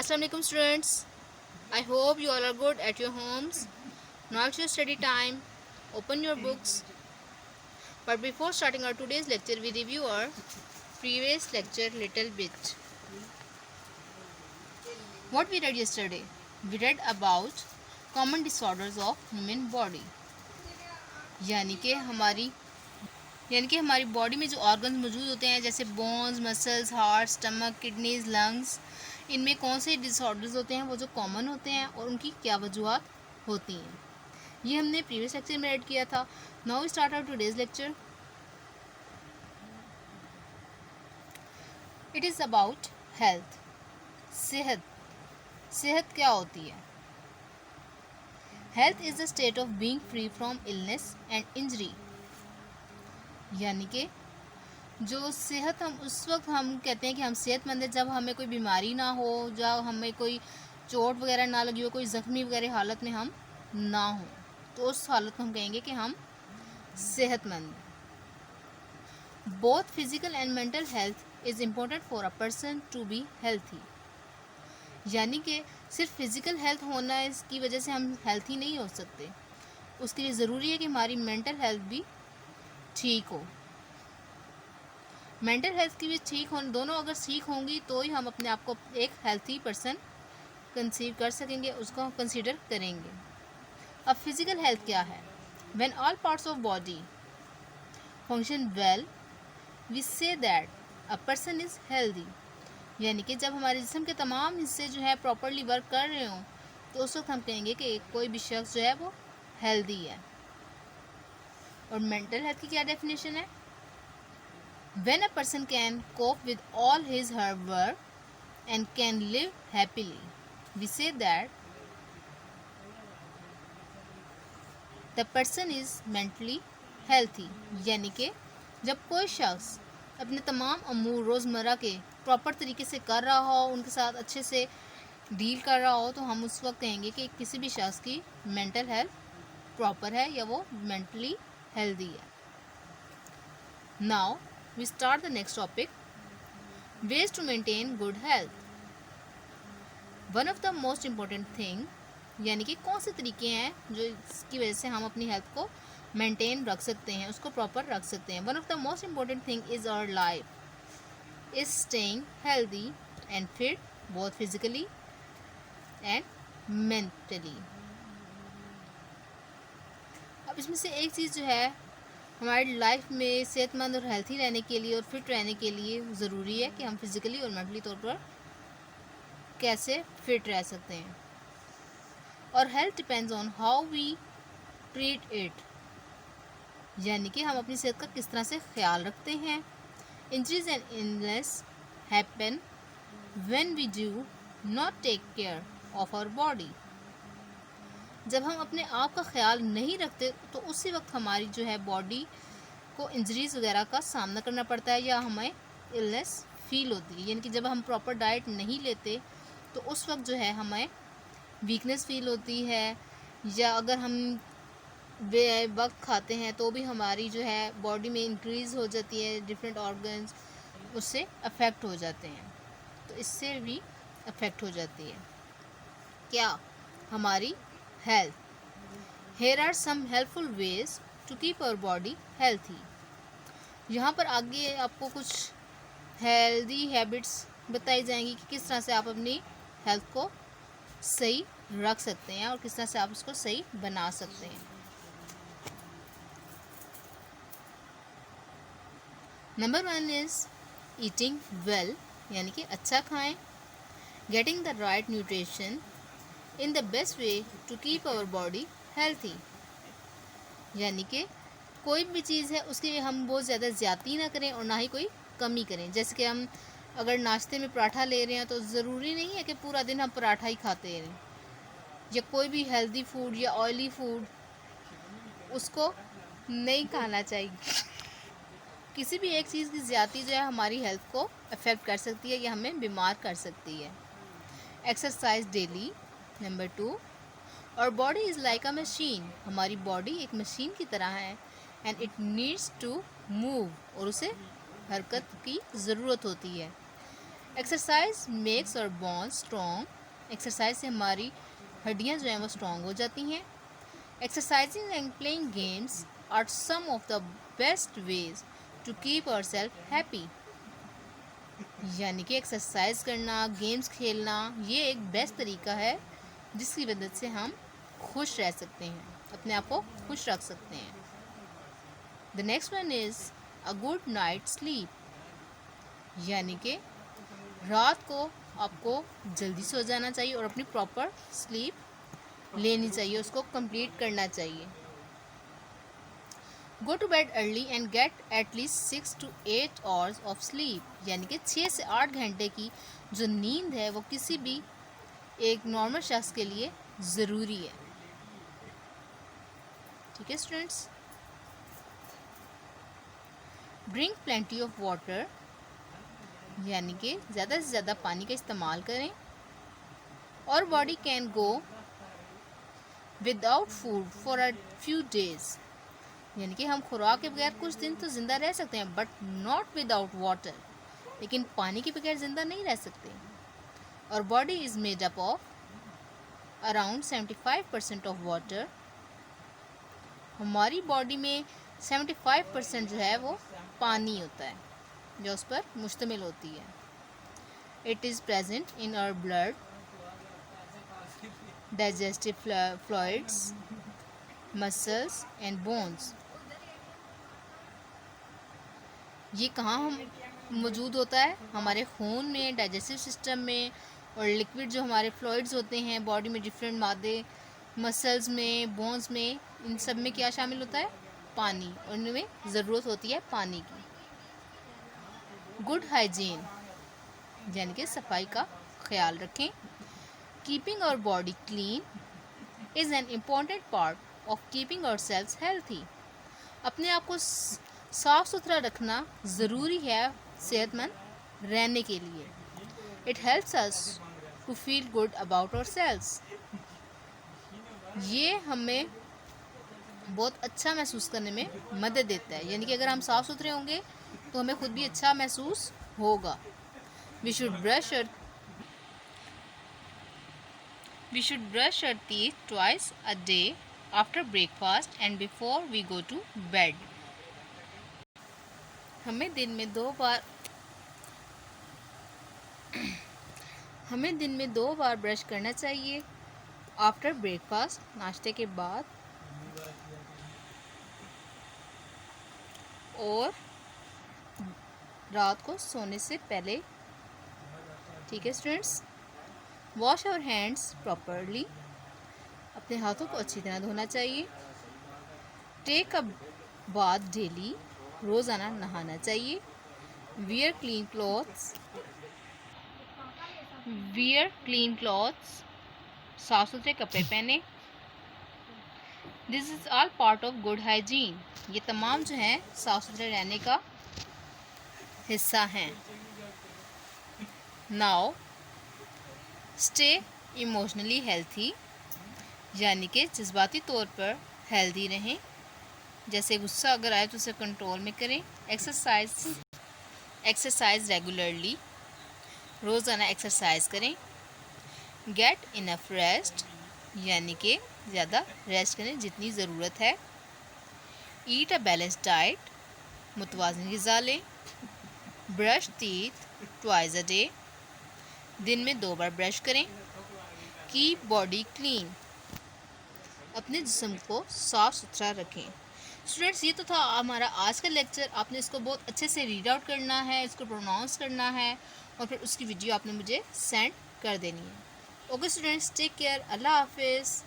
Assalamu alaikum students. I hope you all are good at your homes. Now it's your study time. Open your books. But before starting our today's lecture, we review our previous lecture little bit. What we read yesterday? We read about common disorders of human body. यानी कि हमारी body में जो organs मौजूद होते हैं जैसे bones, muscles, heart, stomach, kidneys, lungs, इनमें कौन से डिसऑर्डर्स होते हैं वो जो कॉमन होते हैं और उनकी क्या वजूहत होती हैं, ये हमने प्रीवियस लेक्चर में ऐड किया था. Now we start our today's lecture. It is about health. सेहत क्या होती है? Health is the state of being free from illness and injury. यानी कि जो सेहत हम उस वक्त हम कहते हैं कि हम सेहतमंद हैं जब हमें कोई बीमारी ना हो, जब हमें कोई चोट वगैरह ना लगी हो, कोई ज़ख्मी वगैरह हालत में हम ना हो, तो उस हालत में हम कहेंगे कि हम सेहतमंद. Both physical and mental health is important for a person to be healthy. यानी कि सिर्फ फिज़िकल हेल्थ होना इसकी वजह से हम हेल्थी नहीं हो सकते, उसके लिए ज़रूरी है कि हमारी मेंटल हेल्थ भी ठीक हो. मेंटल हेल्थ की भी ठीक हो, दोनों अगर ठीक होंगी तो ही हम अपने आप को एक हेल्थी पर्सन कंसीव कर सकेंगे, उसको कंसीडर करेंगे. अब फिज़िकल हेल्थ क्या है? When all parts of body function well we say that a person is healthy. यानी कि जब हमारे जिस्म के तमाम हिस्से जो है प्रॉपरली वर्क कर रहे हों तो उस वक्त हम कहेंगे कि कोई भी शख्स जो है वो हेल्दी है. और मेंटल हेल्थ की क्या डेफिनेशन है? When a person can cope with all his her work and can live happily, we say that the person is mentally healthy. यानी कि जब कोई शख्स अपने तमाम अमूर रोज़मर्रा के प्रॉपर तरीके से कर रहा हो, उनके साथ अच्छे से डील कर रहा हो, तो हम उस वक्त कहेंगे कि किसी भी शख्स की मेंटल हेल्थ प्रॉपर है या वो मेंटली हेल्दी है. Now we start the next topic, ways to maintain good health. One of the most important thing, यानी कि कौन से तरीके हैं जो इसकी वजह से हम अपनी हेल्थ को मेंटेन रख सकते हैं, उसको प्रॉपर रख सकते हैं. One of the most important thing is our life is staying healthy and fit both physically and mentally. अब इसमें से एक चीज़ जो है हमारी लाइफ में सेहतमंद और हेल्थी रहने के लिए और फिट रहने के लिए ज़रूरी है कि हम फिज़िकली और मेंटली तौर पर कैसे फिट रह सकते हैं. और health depends on how we treat it. यानी कि हम अपनी सेहत का किस तरह से ख्याल रखते हैं. Injuries and illness happen when we do not take care of our body. जब हम अपने आप का ख्याल नहीं रखते तो उसी वक्त हमारी जो है बॉडी को इंजरीज़ वगैरह का सामना करना पड़ता है या हमें इलनेस फील होती है. यानी कि जब हम प्रॉपर डाइट नहीं लेते तो उस वक्त जो है हमें वीकनेस फील होती है, या अगर हम वक्त खाते हैं तो भी हमारी जो है बॉडी में इंक्रीज़ हो जाती है, डिफरेंट ऑर्गन्स उससे अफेक्ट हो जाते हैं, तो इससे भी अफेक्ट हो जाती है क्या हमारी health. Here are some helpful ways to keep our body healthy. यहाँ पर आगे आपको कुछ हेल्दी हैबिट्स बताई जाएंगी कि किस तरह से आप अपनी हेल्थ को सही रख सकते हैं और किस तरह से आप उसको सही बना सकते हैं. नंबर 1 इज़ ईटिंग वेल, यानी कि अच्छा खाएं. Getting the right nutrition in the best way to keep our body healthy. यानी कि कोई भी चीज़ है उसके लिए हम बहुत ज़्यादा ज़्यादती ना करें और ना ही कोई कमी करें. जैसे कि हम अगर नाश्ते में पराठा ले रहे हैं तो ज़रूरी नहीं है कि पूरा दिन हम पराठा ही खाते रहें, या कोई भी हेल्दी फूड या ऑयली फूड उसको नहीं खाना चाहिए. किसी भी एक चीज़ की ज़्यादती जो है हमारी हेल्थ को अफेक्ट कर सकती है या हमें बीमार कर सकती है. Exercise daily. नंबर 2, और body is like a machine. हमारी बॉडी एक मशीन की तरह है and it needs to move, और उसे हरकत की ज़रूरत होती है. Exercise makes our bones strong exercise से हमारी हड्डियाँ जो हैं वो स्ट्रॉन्ग हो जाती हैं। Exercising and playing games are some of the best ways to keep our self happy. यानी कि एक्सरसाइज करना, गेम्स खेलना, ये एक बेस्ट तरीका है जिसकी मदद से हम खुश रह सकते हैं, अपने आप को खुश रख सकते हैं। The next one is a good night sleep. यानी कि रात को आपको जल्दी सो जाना चाहिए और अपनी प्रॉपर स्लीप लेनी चाहिए, उसको कंप्लीट करना चाहिए। Go to bed early and get at least 6 to 8 hours of sleep. यानी कि 6 से 8 घंटे की जो नींद है वो किसी भी एक नॉर्मल शख्स के लिए ज़रूरी है। ठीक है students. Drink plenty of water. यानी कि ज़्यादा से ज़्यादा पानी का इस्तेमाल करें। और body can go without food for a few days. यानी कि हम खुराक के बगैर कुछ दिन तो ज़िंदा रह सकते हैं, बट नॉट विदाउट वाटर। लेकिन पानी के बगैर ज़िंदा नहीं रह सकते। और body is made up of around 75% of water. हमारी बॉडी में 75% जो है वो पानी होता है, जो उस पर मुश्तमिल होती है। It is present in our blood, digestive fluids, muscles and bones. ये कहाँ हम मौजूद होता है? हमारे खून में, डाइजेस्टिव सिस्टम में, और लिक्विड जो हमारे फ्लूइड्स होते हैं बॉडी में, डिफरेंट मादे, मसल्स में, बोन्स में, इन सब में क्या शामिल होता है? पानी। और इनमें ज़रूरत होती है पानी की। गुड हाइजीन यानी कि सफाई का ख्याल रखें। Keeping our body clean is an important part of keeping our selves healthy. अपने आप को साफ़ सुथरा रखना ज़रूरी है सेहतमंद रहने के लिए। It helps us to feel good about our selves. ये हमें बहुत अच्छा महसूस करने में मदद देता है। यानी कि अगर हम साफ़ सुथरे होंगे तो हमें खुद भी अच्छा महसूस होगा। We should brush our teeth twice a day after breakfast and before we go to bed. हमें दिन में दो बार ब्रश करना चाहिए। आफ्टर ब्रेकफास्ट, नाश्ते के बाद, और रात को सोने से पहले। ठीक है students. Wash our hands properly. अपने हाथों को अच्छी तरह धोना चाहिए। Take a bath daily. रोज़ाना नहाना चाहिए। Wear clean clothes. साफ सुथरे कपड़े पहने। This is all part of good hygiene. ये तमाम जो हैं साफ सुथरे रहने का हिस्सा हैं। Now stay emotionally healthy. यानी कि जज्बाती तौर पर हेल्दी रहें। जैसे गुस्सा अगर आए तो उसे कंट्रोल में करें। Exercise regularly. रोज़ाना एक्सरसाइज करें। Get enough rest. यानी कि ज़्यादा रेस्ट करें जितनी ज़रूरत है। ईट अ बैलेंस्ड डाइट। मुतवाज़िन ग़िज़ा लें। Brush teeth twice a day. दिन में 2 बार ब्रश करें। Keep body clean. अपने जिस्म को साफ़ सुथरा रखें। स्टूडेंट्स, ये तो था हमारा आज का लेक्चर। आपने इसको बहुत अच्छे से रीड आउट करना है, इसको प्रोनाउंस करना है, और फिर उसकी वीडियो आपने मुझे सेंड कर देनी है। Okay students, take care. अल्लाह हाफिज़।